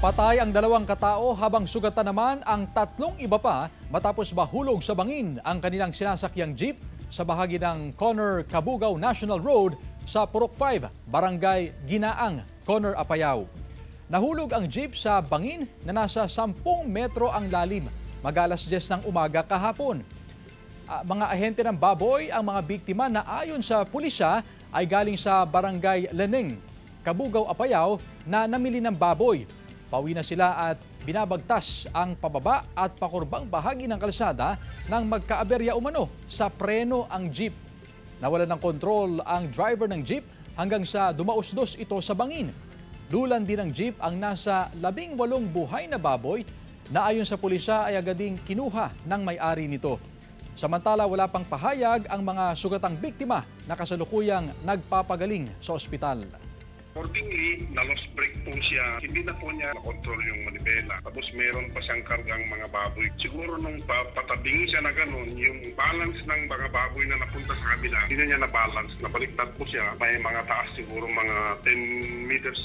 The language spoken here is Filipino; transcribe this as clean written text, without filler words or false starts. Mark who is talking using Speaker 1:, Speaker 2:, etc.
Speaker 1: Patay ang 2 katao habang sugatan naman ang 3 iba pa matapos mahulog sa bangin ang kanilang sinasakyang jeep sa bahagi ng Conner Cabugao National Road sa Purok 5, Barangay Ginaang, Conner, Apayao. Nahulog ang jeep sa bangin na nasa 10 metro ang lalim, mag-alas 10 ng umaga kahapon. Mga ahente ng baboy ang mga biktima na ayon sa pulisya ay galing sa Barangay Leneng, Cabugao, Apayao na namili ng baboy. Pauwi na sila at binabagtas ang pababa at pakurbang bahagi ng kalsada nang magkaaberya umano sa preno ang jeep. Nawalan ng kontrol ang driver ng jeep hanggang sa dumausdos ito sa bangin. Lulan din ng jeep ang nasa 18 buhay na baboy na ayon sa pulisya ay agading kinuha ng may-ari nito. Samantala wala pang pahayag ang mga sugatang biktima na kasalukuyang nagpapagaling sa ospital.
Speaker 2: Accordingly, na-lost brake po siya. Hindi na po niya na-control yung manibela. Tapos meron pa siyang kargang mga baboy. Siguro nung patabingin siya na ganun, yung balance ng mga baboy na napunta sa kabila, hindi na niya na-balance. Nabaliktad po siya. May mga taas siguro mga 10 meters.